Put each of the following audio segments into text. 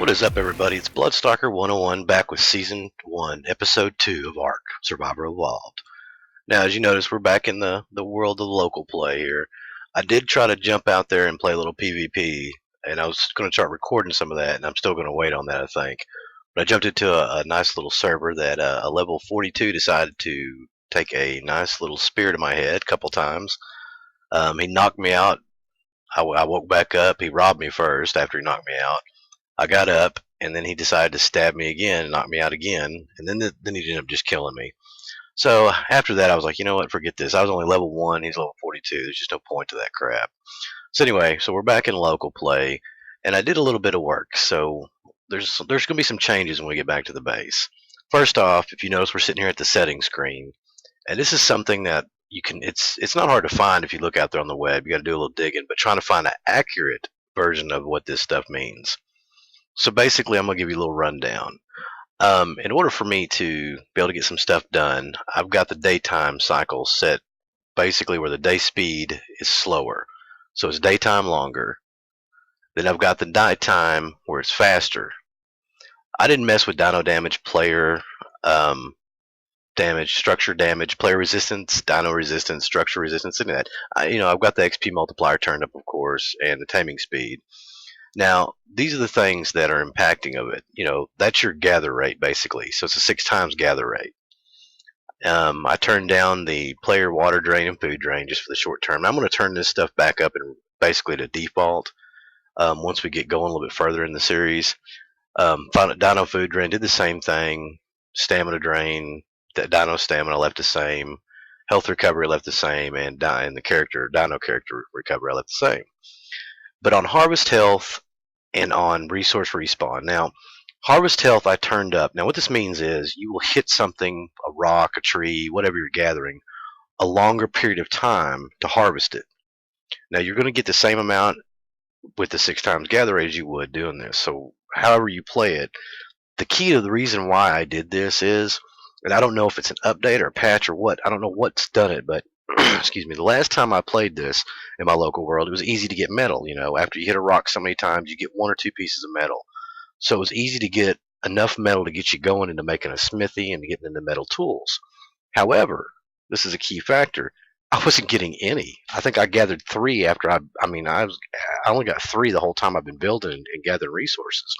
What is up, everybody? It's Bloodstalker 101 back with Season 1, Episode 2 of ARK, Survivor Evolved. Now, as you notice, we're back in the world of local play here. I did try to jump out there and play a little PvP, and I was going to start recording some of that, and I'm still going to wait on that, I think. But I jumped into a nice little server that a level 42 decided to take a nice little spear to my head a couple times. He knocked me out. I woke back up. He robbed me first after he knocked me out. I got up, and then he decided to stab me again, knock me out again, and then he ended up just killing me. So after that, I was like, you know what, forget this. I was only level 1, he's level 42. There's just no point to that crap. So anyway, so we're back in local play, and I did a little bit of work. So there's going to be some changes when we get back to the base. First off, if you notice, we're sitting here at the settings screen, and this is something that you can. It's not hard to find if you look out there on the web. You got to do a little digging, but trying to find an accurate version of what this stuff means. So basically, I'm going to give you a little rundown. In order for me to be able to get some stuff done, I've got the daytime cycle set basically where the day speed is slower. So it's daytime longer. Then I've got the nighttime where it's faster. I didn't mess with dino damage, player damage, structure damage, player resistance, dino resistance, structure resistance, any of that. I've got the XP multiplier turned up, of course, and the taming speed. Now, these are the things that are impacting of it. That's your gather rate, basically. So it's a 6 times gather rate. I turned down the player water drain and food drain just for the short term. I'm going to turn this stuff back up and basically to default once we get going a little bit further in the series. Dino food drain did the same thing. Stamina drain, that dino stamina left the same. Health recovery left the same, and the dino character recovery I left the same. But on harvest health and on resource respawn. Now, harvest health I turned up. Now, what this means is you will hit something, a rock, a tree, whatever you're gathering, a longer period of time to harvest it. Now, you're going to get the same amount with the 6 times gather as you would doing this. So, however you play it, the key to the reason why I did this is, and I don't know if it's an update or a patch or what, I don't know what's done it, but excuse me, the last time I played this in my local world, it was easy to get metal. After you hit a rock so many times, you get 1 or 2 pieces of metal. So it was easy to get enough metal to get you going into making a smithy and getting into metal tools. However, this is a key factor. I wasn't getting any. I think I gathered 3 after I only got 3 the whole time I've been building and gathering resources.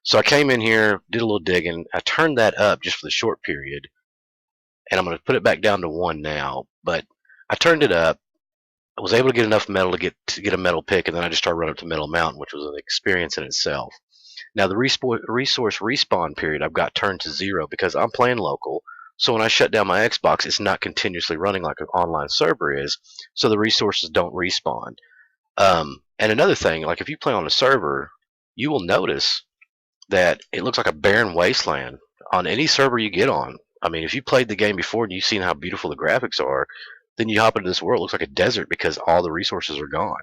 So I came in here, did a little digging. I turned that up just for the short period, and I'm going to put it back down to 1 now. But I turned it up. I was able to get enough metal to get a metal pick, and then I just started running up to Metal Mountain, which was an experience in itself. Now the resource respawn period I've got turned to 0 because I'm playing local. So when I shut down my Xbox, it's not continuously running like an online server is. So the resources don't respawn. And another thing, like if you play on a server, you will notice that it looks like a barren wasteland on any server you get on. I mean, if you played the game before and you've seen how beautiful the graphics are, then you hop into this world, it looks like a desert because all the resources are gone.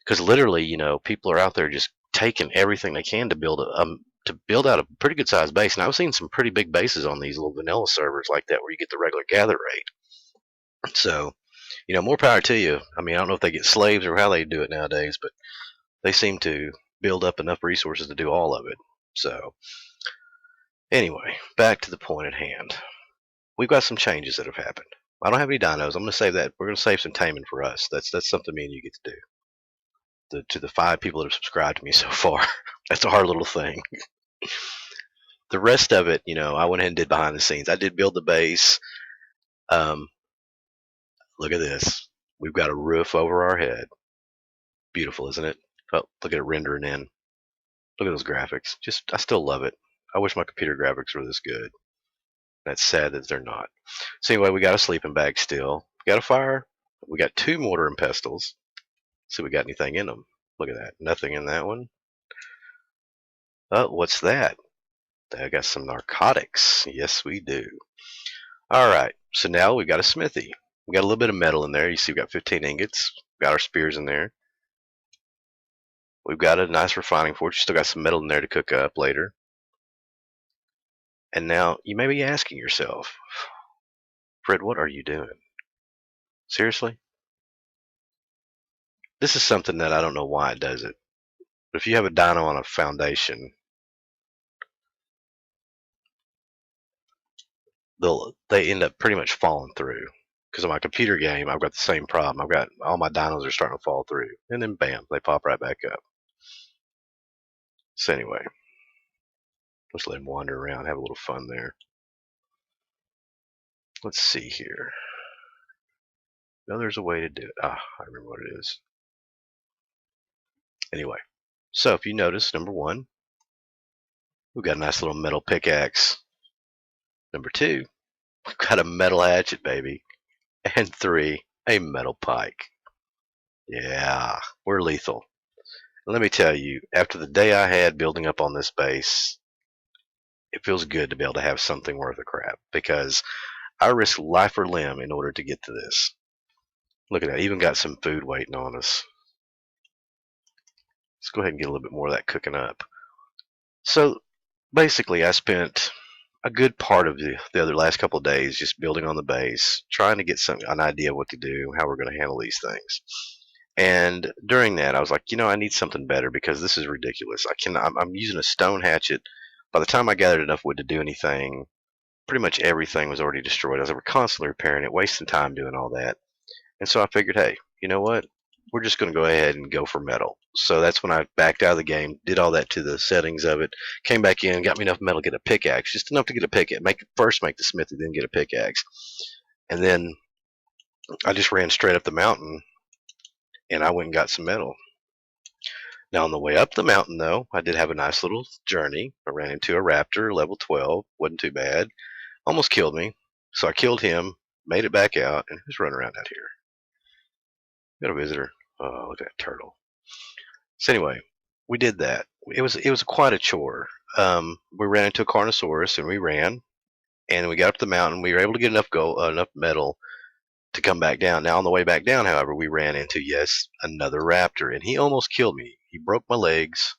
Because literally, people are out there just taking everything they can to build out a pretty good sized base. And I've seen some pretty big bases on these little vanilla servers like that where you get the regular gather rate. So, more power to you. I mean, I don't know if they get slaves or how they do it nowadays, but they seem to build up enough resources to do all of it. So, anyway, back to the point at hand. We've got some changes that have happened. I don't have any dinos. I'm going to save that. We're going to save some taming for us. That's something me and you get to do. To the 5 people that have subscribed to me so far. That's a hard little thing. The rest of it, I went ahead and did behind the scenes. I did build the base. Look at this. We've got a roof over our head. Beautiful, isn't it? Oh, look at it rendering in. Look at those graphics. I still love it. I wish my computer graphics were this good. That's sad that they're not. So anyway, we got a sleeping bag still. We got a fire. We got 2 mortar and pestles. See if we got anything in them. Look at that. Nothing in that one. Oh, what's that? I got some narcotics. Yes, we do. All right. So now we got a smithy. We got a little bit of metal in there. You see, we got 15 ingots. We got our spears in there. We've got a nice refining forge. Still got some metal in there to cook up later. And now you may be asking yourself, Fred, what are you doing? Seriously? This is something that I don't know why it does it. But if you have a dino on a foundation, they end up pretty much falling through. Because on my computer game, I've got the same problem. I've got all my dinos are starting to fall through, and then bam, they pop right back up. So anyway, let's let them wander around, have a little fun there. Let's see here. No, there's a way to do it. I remember what it is. Anyway, so if you notice, number one, we've got a nice little metal pickaxe. Number two, we've got a metal hatchet, baby. And three, a metal pike. Yeah, we're lethal. And let me tell you, after the day I had building up on this base, it feels good to be able to have something worth a crap, because I risked life or limb in order to get to this. Look at that, even got some food waiting on us. Let's go ahead and get a little bit more of that cooking up. So basically, I spent a good part of the other last couple of days just building on the base, trying to get an idea of what to do, how we're going to handle these things. And during that, I was like, I need something better, because this is ridiculous. I'm using a stone hatchet. By the time I gathered enough wood to do anything, pretty much everything was already destroyed. I was constantly repairing it, wasting time doing all that. And so I figured, hey, you know what? We're just going to go ahead and go for metal. So that's when I backed out of the game, did all that to the settings of it, came back in, got me enough metal to get a pickaxe, just enough to get a pickaxe. First make the smithy, then get a pickaxe. And then I just ran straight up the mountain, and I went and got some metal. Now on the way up the mountain, though, I did have a nice little journey. I ran into a raptor, level 12, wasn't too bad. Almost killed me, so I killed him, made it back out, and who's running around out here? Got a visitor. Oh, look at that turtle. So anyway, we did that. It was quite a chore. We ran into a Carnosaurus, and we ran, and we got up the mountain. We were able to get enough enough metal to come back down. Now on the way back down, however, we ran into another raptor, and he almost killed me. He broke my legs,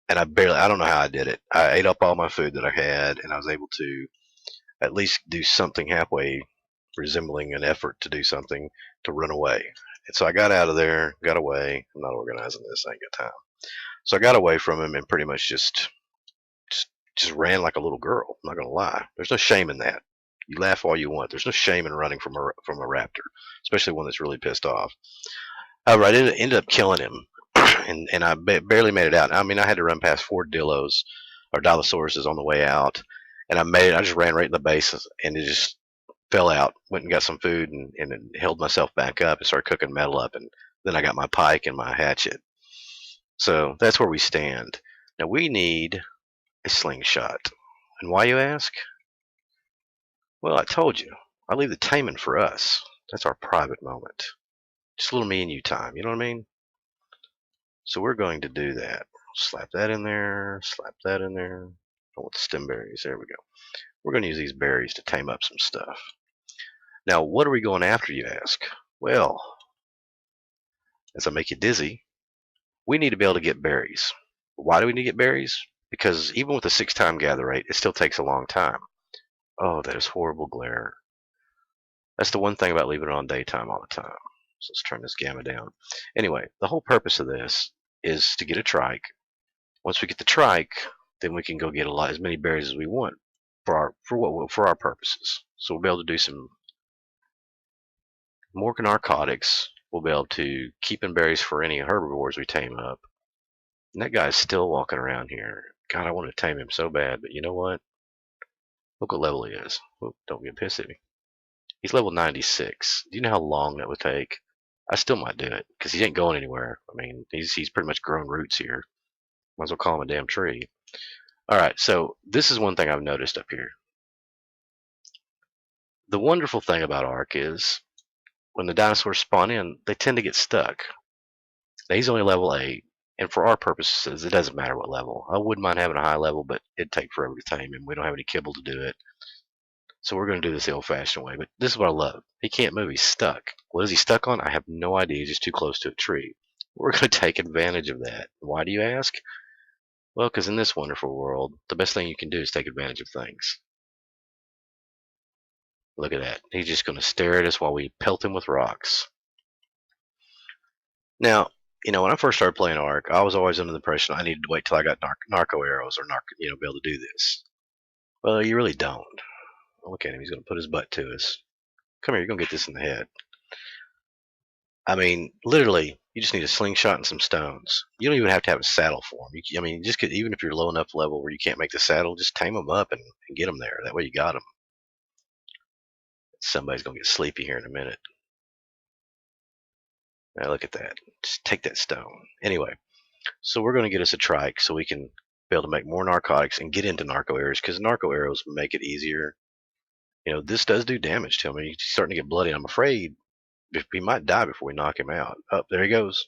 and I don't know how I did it. I ate up all my food that I had, and I was able to at least do something halfway resembling an effort to do something, to run away. And so I got out of there, got away. I'm not organizing this, I ain't got time. So I got away from him and pretty much just ran like a little girl. I'm not gonna lie. There's no shame in that. You laugh all you want. There's no shame in running from a raptor, especially one that's really pissed off. However, I ended up killing him, and I barely made it out. I mean, I had to run past 4 Dillos or Dilosauruses on the way out, and I made it. I just ran right in the base, and it just fell out. Went and got some food, and held myself back up and started cooking metal up, and then I got my pike and my hatchet. So that's where we stand. Now we need a slingshot. And why, you ask? Well, I told you. I leave the taming for us. That's our private moment. Just a little me and you time, you know what I mean? So we're going to do that. Slap that in there, slap that in there. I want the stem berries. There we go. We're going to use these berries to tame up some stuff. Now, what are we going after, you ask? Well, as I make you dizzy, we need to be able to get berries. Why do we need to get berries? Because even with a 6-time gather rate, it still takes a long time. Oh, that is horrible glare. That's the one thing about leaving it on daytime all the time. So let's turn this gamma down. Anyway, the whole purpose of this is to get a trike. Once we get the trike, then we can go get as many berries as we want for our purposes. So we'll be able to do some more narcotics. We'll be able to keep in berries for any herbivores we tame up. And that guy's still walking around here. God, I want to tame him so bad, but you know what? Look what level he is. Oop, don't get pissed at me. He's level 96. Do you know how long that would take? I still might do it, because he ain't going anywhere. I mean, he's pretty much grown roots here. Might as well call him a damn tree. Alright, so this is one thing I've noticed up here. The wonderful thing about ARK is, when the dinosaurs spawn in, they tend to get stuck. Now, he's only level 8, and for our purposes, it doesn't matter what level. I wouldn't mind having a high level, but it'd take forever to tame him. We don't have any kibble to do it. So we're going to do this the old-fashioned way. But this is what I love. He can't move. He's stuck. What is he stuck on? I have no idea. He's just too close to a tree. We're going to take advantage of that. Why do you ask? Well, because in this wonderful world, the best thing you can do is take advantage of things. Look at that. He's just going to stare at us while we pelt him with rocks. Now, when I first started playing ARK, I was always under the impression I needed to wait till I got narco arrows or be able to do this. Well, you really don't. Look at him. He's going to put his butt to us. Come here. You're going to get this in the head. I mean, literally, you just need a slingshot and some stones. You don't even have to have a saddle for him. I mean, just even if you're low enough level where you can't make the saddle, just tame them up and get them there. That way you got them. Somebody's going to get sleepy here in a minute. Now look at that. Just take that stone. Anyway, so we're going to get us a trike so we can be able to make more narcotics and get into narco arrows, because narco arrows make it easier. You know, this does do damage to him. He's starting to get bloody. I'm afraid he might die before we knock him out. Oh, there he goes.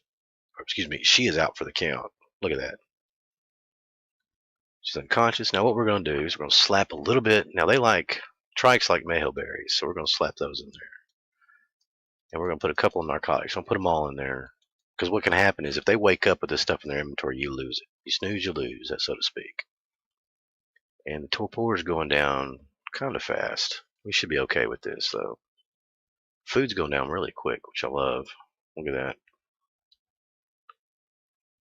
Or, excuse me, she is out for the count. Look at that. She's unconscious. Now what we're going to do is we're going to slap a little bit. Now they like trikes like mayhill berries, so we're going to slap those in there. And we're going to put a couple of narcotics. I'll put them all in there. Because what can happen is if they wake up with this stuff in their inventory, you lose it. You snooze, you lose, that so to speak. And the torpor is going down kind of fast. We should be okay with this, though. Food's going down really quick, which I love. Look at that.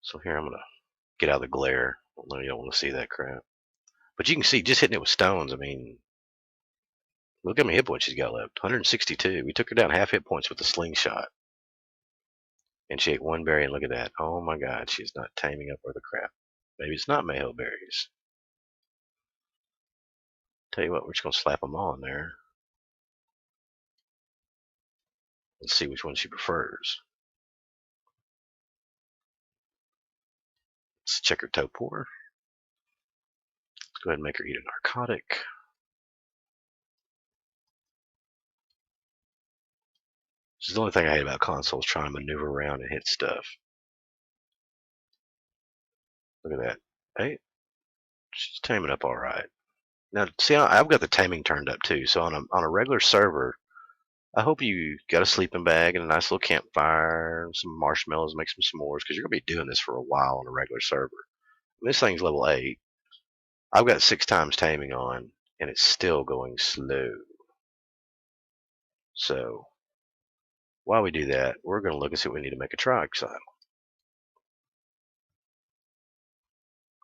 So here I'm going to get out of the glare. You don't want to see that crap. But you can see, just hitting it with stones, I mean, look how many hit points she's got left. 162. We took her down half hit points with the slingshot. And she ate one berry, and look at that. Oh my god, she's not taming up worth a crap. Maybe it's not mayhill berries. Tell you what, we're just going to slap them all in there. Let's see which one she prefers. Let's check her torpor. Let's go ahead and make her eat a narcotic. This is the only thing I hate about consoles, trying to maneuver around and hit stuff. Look at that. Hey, she's taming up all right. Now, see, I've got the taming turned up too. So on a regular server, I hope you got a sleeping bag and a nice little campfire and some marshmallows, make some s'mores, because you're gonna be doing this for a while on a regular server. This thing's level 8. I've got 6 times taming on, and it's still going slow. So while we do that, we're going to look and see what we need to make a trike saddle.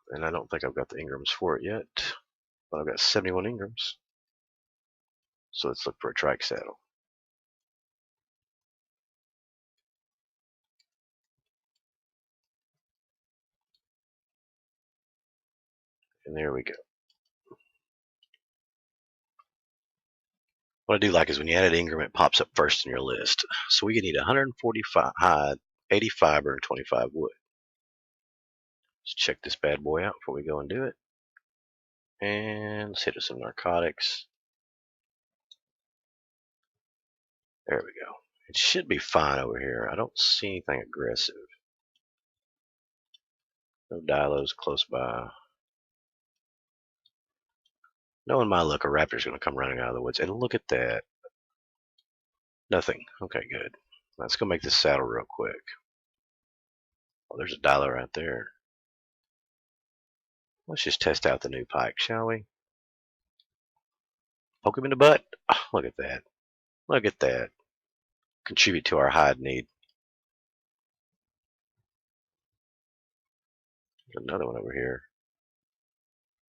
And I don't think I've got the Ingrams for it yet, but I've got 71 Ingrams. So let's look for a trike saddle. And there we go. What I do like is when you add an Ingram, it pops up first in your list. So we need 145 hide, 80 fiber, and 25 wood. Let's check this bad boy out before we go and do it. And let's hit it some narcotics. There we go. It should be fine over here. I don't see anything aggressive. No dilos close by. Knowing my luck, a raptor's going to come running out of the woods. And look at that. Nothing. Okay, good. Let's go make this saddle real quick. Oh, there's a dilo right there. Let's just test out the new pike, shall we? Poke him in the butt. Oh, look at that. Look at that. Contribute to our hide need. There's another one over here.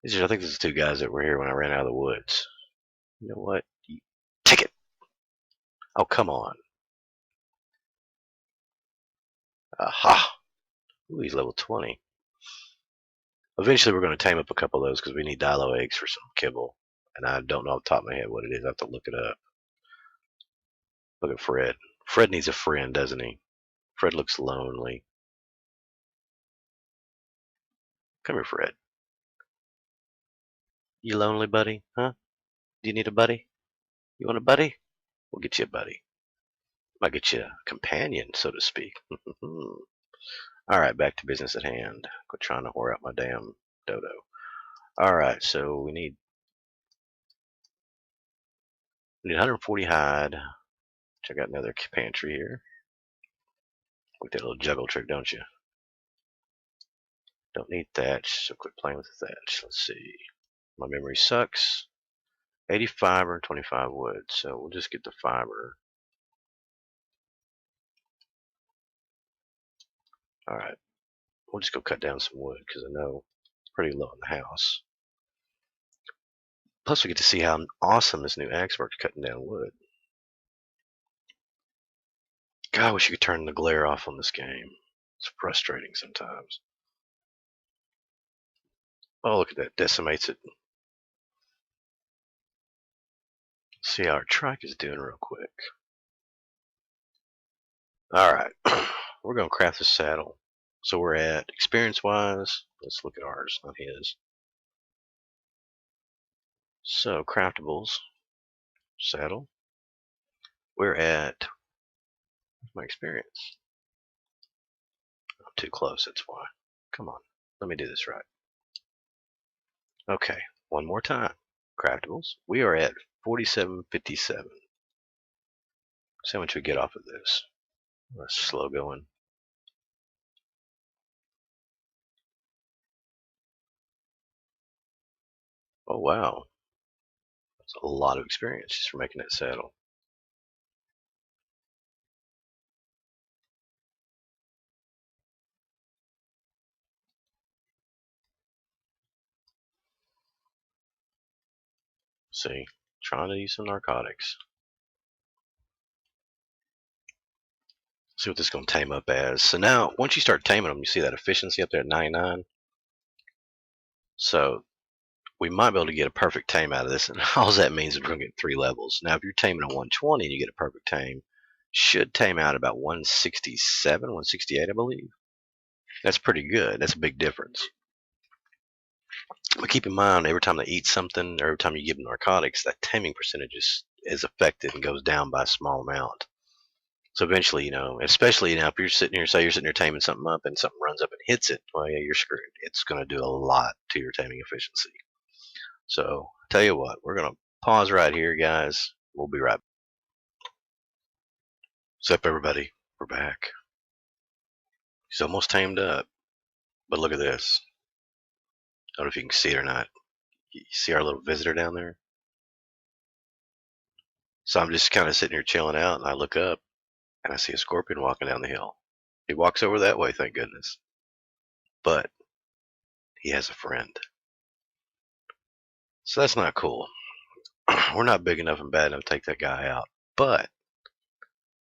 I think these are 2 guys that were here when I ran out of the woods. You know what? Take it! Oh, come on. Aha! Ooh, he's level 20. Eventually we're going to tame up a couple of those because we need dilo eggs for some kibble. And I don't know off the top of my head what it is. I have to look it up. Look at Fred. Fred needs a friend, doesn't he? Fred looks lonely. Come here, Fred. You lonely, buddy? Huh? Do you need a buddy? You want a buddy? We'll get you a buddy. Might get you a companion, so to speak. Alright, back to business at hand. Quit trying to whore out my damn dodo. Alright, so we need 140 hide. Check out another pantry here. With that little juggle trick, don't you? Don't need thatch, so quit playing with the thatch. Let's see. My memory sucks. 80 fiber and 25 wood, so we'll just get the fiber. Alright, we'll just go cut down some wood because I know it's pretty low in the house. Plus, we get to see how awesome this new axe works cutting down wood. God, I wish you could turn the glare off on this game. It's frustrating sometimes. Oh, look at that. Decimates it. See how our trike is doing real quick. Alright. We're going to craft a saddle. So we're at, experience-wise, let's look at ours, not his. So, craftables. Saddle. We're at, my experience. I'm too close, that's why. Come on. Let me do this right. Okay. One more time. Craftables. We are at 4757. See how much we get off of this. That's slow going. Oh wow, that's a lot of experience just for making that saddle. See, trying to use some narcotics. See what this is going to tame up as. So now, once you start taming them, you see that efficiency up there at 99. So we might be able to get a perfect tame out of this, and all that means is we're going to get 3 levels. Now, if you're taming a 120 and you get a perfect tame, should tame out about 167, 168, I believe. That's pretty good. That's a big difference. But keep in mind, every time they eat something, or every time you give them narcotics, that taming percentage is affected and goes down by a small amount. So eventually, especially now, if you're sitting here, say you're sitting here taming something up, and something runs up and hits it, well, yeah, you're screwed. It's going to do a lot to your taming efficiency. So, tell you what, we're going to pause right here, guys. We'll be right back. What's up, everybody? We're back. He's almost tamed up, but look at this. I don't know if you can see it or not. You see our little visitor down there? So I'm just kind of sitting here chilling out, and I look up, and I see a scorpion walking down the hill. He walks over that way, thank goodness. But he has a friend. So that's not cool. We're not big enough and bad enough to take that guy out. But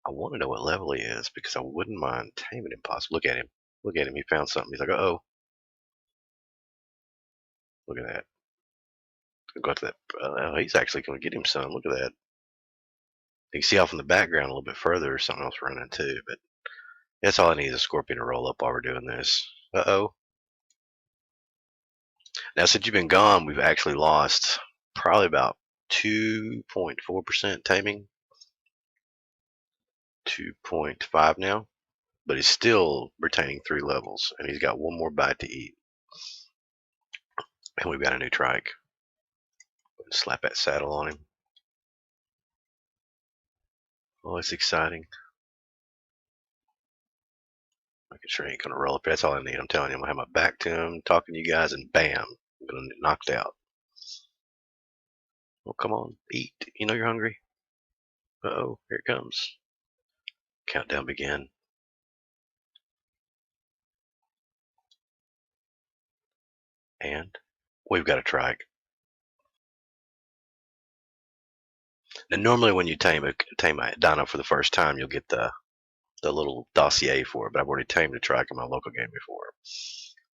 I want to know what level he is because I wouldn't mind taming him possibly. Look at him. Look at him. He found something. He's like, uh-oh. Look at that. Go to that. He's actually going to get him some. Look at that. You can see off in the background a little bit further there's something else running too. But that's all I need is a scorpion to roll up while we're doing this. Uh-oh. Now, since you've been gone, we've actually lost probably about 2.4% taming. 2.5 now. But he's still retaining 3 levels. And he's got one more bite to eat. And we've got a new trike. Slap that saddle on him. Oh, it's exciting. Making sure he ain't gonna roll up. That's all I need. I'm telling you, I'm gonna have my back to him, talking to you guys, and bam, I'm gonna get knocked out. Oh, come on, eat. You know you're hungry. Uh-oh, here it comes. Countdown begin. And we've got a trike. And normally when you tame a dino for the first time, you'll get the little dossier for it, but I've already tamed a trike in my local game before.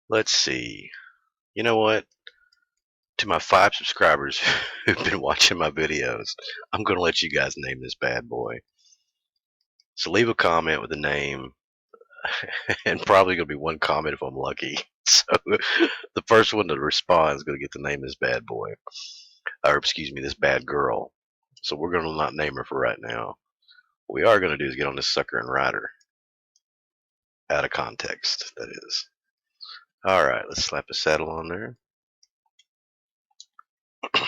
Let's see. You know what? To my 5 subscribers who've been watching my videos, I'm going to let you guys name this bad boy. So leave a comment with a name, and probably going to be 1 comment if I'm lucky. So the first one to respond is going to get to name this bad boy, or excuse me, this bad girl. So we're going to not name her for right now. What we are going to do is get on this sucker and ride her. Out of context, that is. Alright, let's slap a saddle on there. It's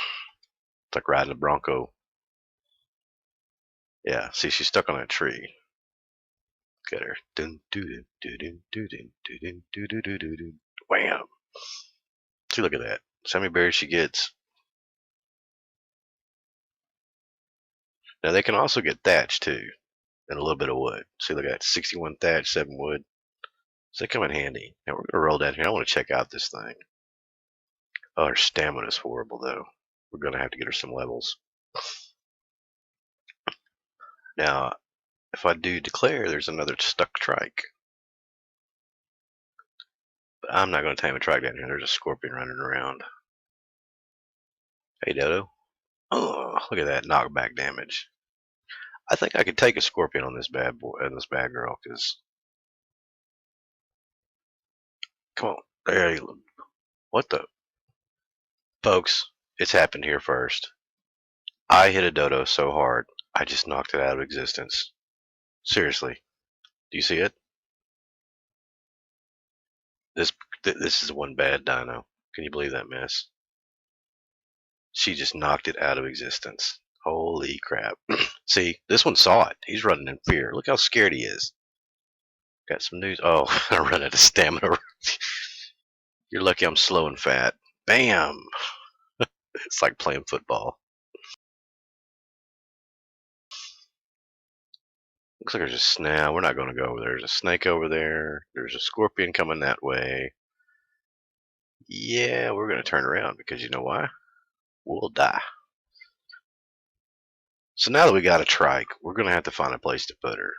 like riding a bronco. Yeah, see, she's stuck on that tree. Look at her. Dun, doo, doo, doo, doo, doo, doo, doo, doo, doo, doo, doo, doo. Wham! See, look at that. See how many berries she gets. Now, they can also get thatch, too, and a little bit of wood. See, look at that. 61 thatch, 7 wood. So they come in handy. Now, we're going to roll down here. I want to check out this thing. Oh, her stamina's horrible, though. we're going to have to get her some levels. Now, if I do declare, there's another stuck trike. But I'm not going to tame a trike down here. There's a scorpion running around. Hey, Dodo. Oh, look at that knockback damage. I think I could take a scorpion on this bad boy and this bad girl, because come on, there you. What the, folks? It's happened here first. I hit a dodo so hard, I just knocked it out of existence. Seriously, do you see it? This this is one bad dino. Can you believe that mess? She just knocked it out of existence. Holy crap! See, this one saw it. He's running in fear. Look how scared he is. Got some news. Oh, I run out of stamina. You're lucky I'm slow and fat. Bam! It's like playing football. Looks like there's a snake. We're not going to go over there. There's a snake over there. There's a scorpion coming that way. Yeah, we're going to turn around because you know why? We'll die. So now that we got a trike, we're going to have to find a place to put her.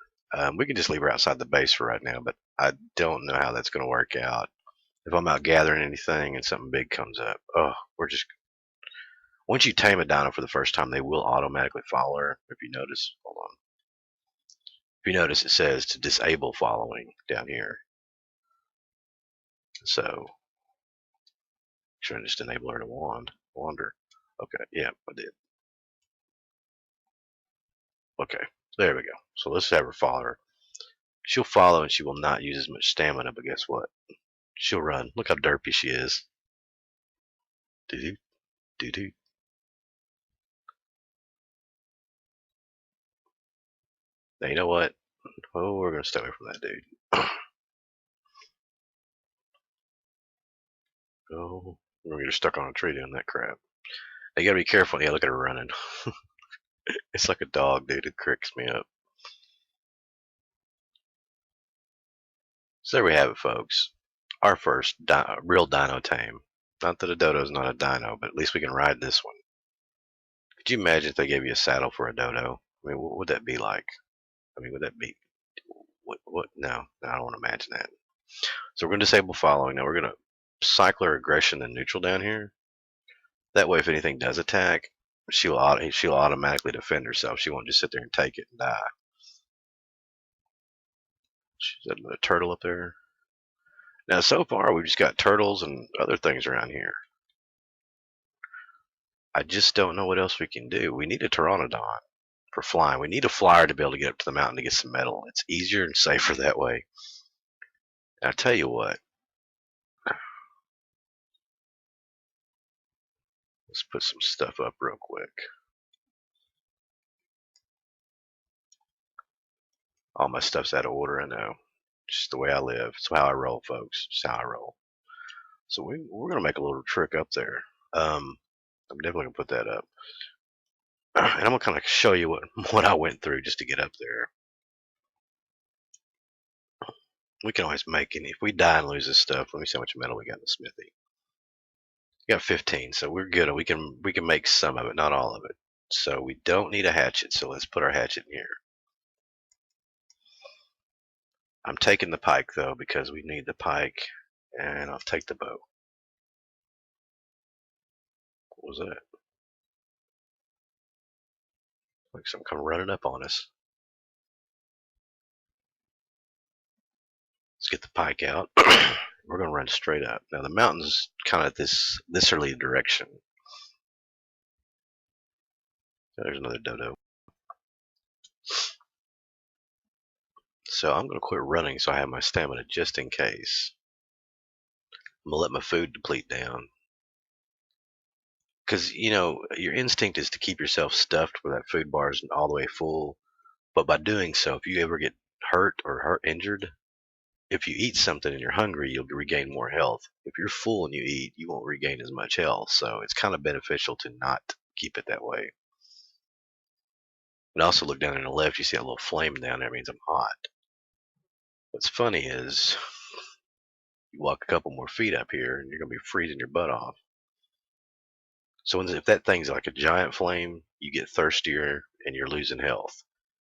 We can just leave her outside the base for right now, but I don't know how that's going to work out. If I'm out gathering anything and something big comes up, oh, we're just. Once you tame a dino for the first time, they will automatically follow her. If you notice, hold on. If you notice, it says to disable following down here. So, should I just enable her to wander? Okay, yeah, I did. Okay, there we go. So let's have her follow her. She'll follow and she will not use as much stamina, but guess what? She'll run. Look how derpy she is. Doo doo doo. Now you know what? Oh, we're gonna stay away from that dude. Oh, we're gonna get her stuck on a tree doing that crap. Now you gotta be careful. Yeah, look at her running. It's like a dog, dude. It cracks me up. So there we have it, folks. Our first real dino tame. Not that a dodo's not a dino, but at least we can ride this one. Could you imagine if they gave you a saddle for a dodo? I mean, what would that be like? I mean, would that be what? No, I don't want to imagine that. So we're going to disable following. Now we're going to cycle her aggression and neutral down here. That way, if anything does attack, she'll automatically defend herself. She won't just sit there and take it and die. She's got another turtle up there. Now, so far, we've just got turtles and other things around here. I just don't know what else we can do. We need a pteranodon for flying. We need a flyer to be able to get up to the mountain to get some metal. It's easier and safer that way. And I tell you what, let's put some stuff up real quick. All my stuff's out of order, I know. Just the way I live. It's how I roll, folks. Just how I roll. So we're going to make a little trick up there. I'm definitely going to put that up. And I'm going to kind of show you what I went through just to get up there. We can always make any. If we die and lose this stuff, let me see how much metal we got in the smithy. We got 15, so we're good. We can make some of it, not all of it. So we don't need a hatchet, so let's put our hatchet in here. I'm taking the pike, though, because we need the pike, and I'll take the bow. What was that? Like something come running up on us. Let's get the pike out. We're going to run straight up. Now, the mountain's kind of this early direction. There's another dodo. So I'm going to quit running so I have my stamina just in case. I'm going to let my food deplete down. Because, you know, your instinct is to keep yourself stuffed where that food bar isn't all the way full. But by doing so, if you ever get hurt or injured, if you eat something and you're hungry, you'll regain more health. If you're full and you eat, you won't regain as much health. So it's kind of beneficial to not keep it that way. And also look down on the left, you see that little flame down there, it means I'm hot. What's funny is you walk a couple more feet up here and you're going to be freezing your butt off. So if that thing's like a giant flame, you get thirstier and you're losing health.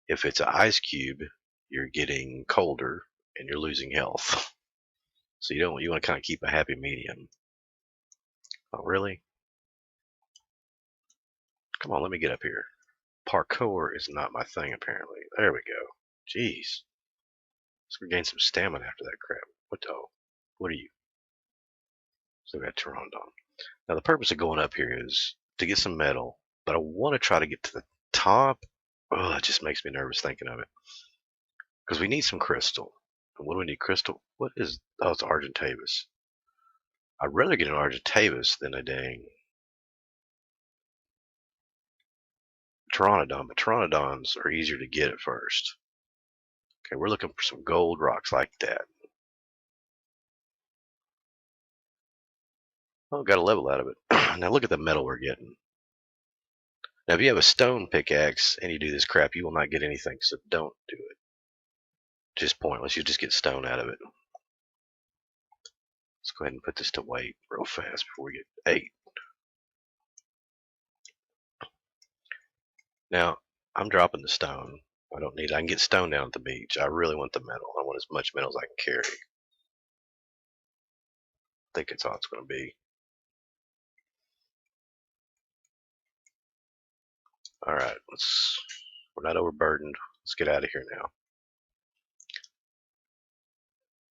If it's an ice cube, you're getting colder and you're losing health. So you want to kind of keep a happy medium. Oh, really? Come on, let me get up here. Parkour is not my thing, apparently. There we go. Jeez. Let's gain some stamina after that crap. What are you? So we got Pteranodon. Now the purpose of going up here is to get some metal, but I want to try to get to the top. Oh, it just makes me nervous thinking of it. Because we need some crystal. And what do we need crystal? What is, oh, it's Argentavis. I'd rather get an Argentavis than a dang Pteranodon, but Pteranodons are easier to get at first. Okay, we're looking for some gold rocks like that. Oh, got a level out of it. Now look at the metal we're getting. Now if you have a stone pickaxe and you do this crap, you will not get anything, so don't do it. Just pointless, you just get stone out of it. Let's go ahead and put this to weight real fast before we get 8. Now, I'm dropping the stone. I don't need it. I can get stone down at the beach. I really want the metal. I want as much metal as I can carry. I think it's all it's going to be. Alright, we're not overburdened. Let's get out of here now.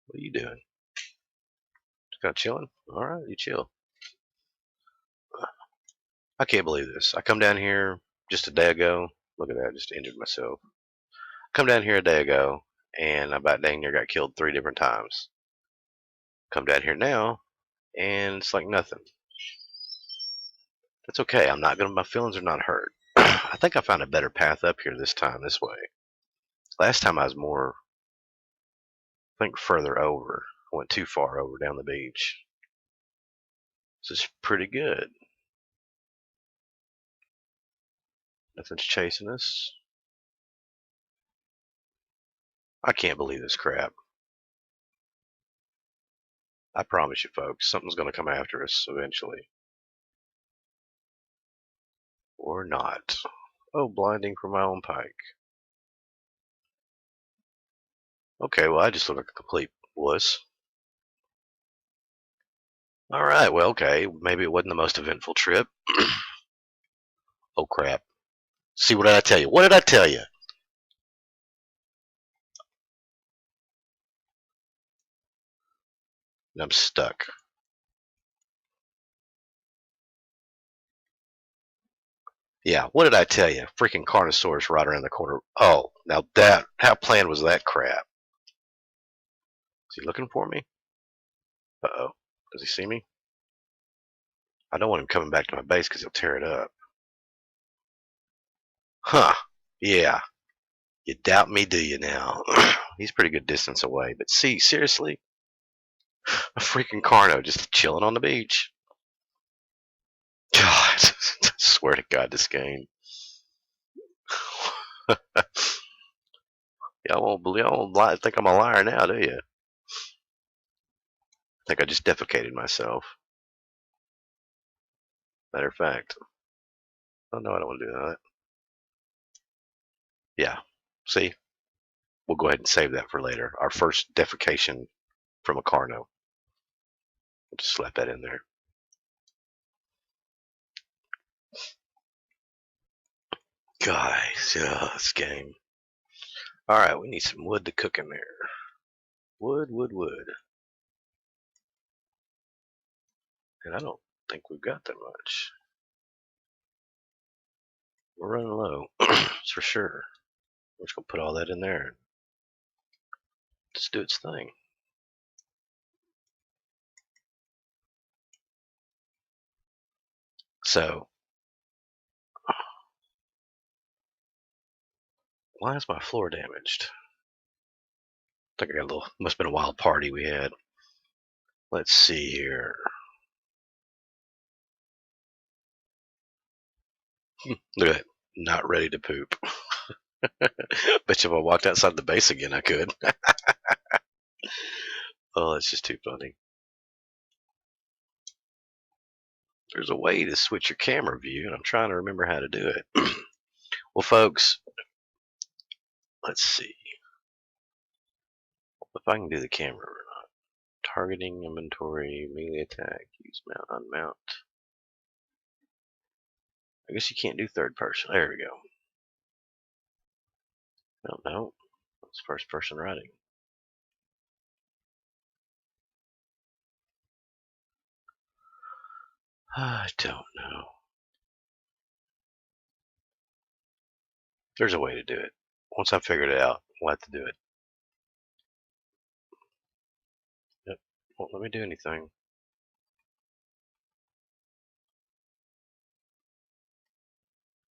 What are you doing? Just kind of chilling? Alright, you chill. I can't believe this. I come down here just a day ago. Look at that, I just injured myself. Come down here a day ago, and I about dang near got killed 3 different times. Come down here now, and it's like nothing. That's okay. My feelings are not hurt. I think I found a better path up here this time, this way. Last time I was more, I think, further over. I went too far over down the beach. This is pretty good. Nothing's chasing us. I can't believe this crap. I promise you, folks, something's going to come after us eventually. Or not. Oh, blinding from my own pike. Okay, well, I just look like a complete wuss. Alright, well, okay. Maybe it wasn't the most eventful trip. Oh, crap. See, what did I tell you? What did I tell you? And I'm stuck. Yeah, what did I tell you? Freaking Carnosaurus right around the corner. Oh, now how planned was that crap? Is he looking for me? Uh-oh. Does he see me? I don't want him coming back to my base because he'll tear it up. Huh. Yeah. You doubt me, do you now? He's pretty good distance away. But see, seriously? A freaking Carno just chilling on the beach. God. I swear to God, this game. Y'all won't think I'm a liar now, do you? I think I just defecated myself. Matter of fact. Oh, no, I don't want to do that. Yeah. See? We'll go ahead and save that for later. Our first defecation from a Carno. We'll just slap that in there. Guys, this game. Alright, we need some wood to cook in there. Wood. And I don't think we've got that much. We're running low. That's for sure. We're just going to put all that in there and just do its thing. So, why is my floor damaged? I think I got a little, must have been a wild party we had. Let's see here. Look at that. Not ready to poop. Bet you if I walked outside the base again, I could. Oh, that's just too funny. There's a way to switch your camera view, and I'm trying to remember how to do it. Well, folks, let's see if I can do the camera or not. Targeting, inventory, melee attack, use mount, unmount. I guess you can't do third person. There we go. No, it's first person writing. I don't know. There's a way to do it. Once I figured it out, we'll have to do it. Yep. Won't let me do anything.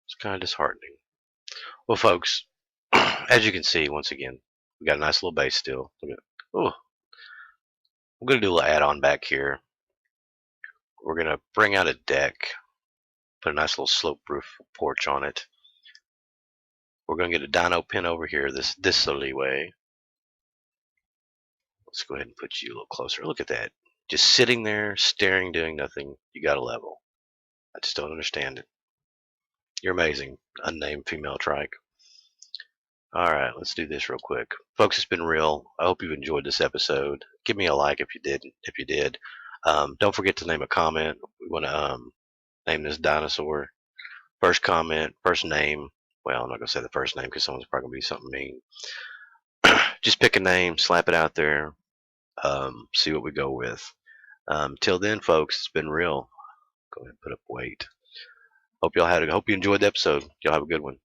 It's kind of disheartening. Well, folks, as you can see, once again, we got a nice little base still. Look at, oh, I'm going to do a little add-on back here. We're going to bring out a deck, put a nice little slope roof porch on it. We're going to get a dino pin over here, this alleyway. Let's go ahead and put you a little closer. Look at that. Just sitting there, staring, doing nothing. You got a level. I just don't understand it. You're amazing, unnamed female trike. All right, let's do this real quick. Folks, it's been real. I hope you've enjoyed this episode. Give me a like if you did. Don't forget to name a comment. We want to name this dinosaur. First comment, first name. Well, I'm not going to say the first name because someone's probably going to be something mean. Just pick a name, slap it out there, see what we go with. Till then, folks, it's been real. Go ahead and put up weight. Hope you enjoyed the episode. Y'all have a good one.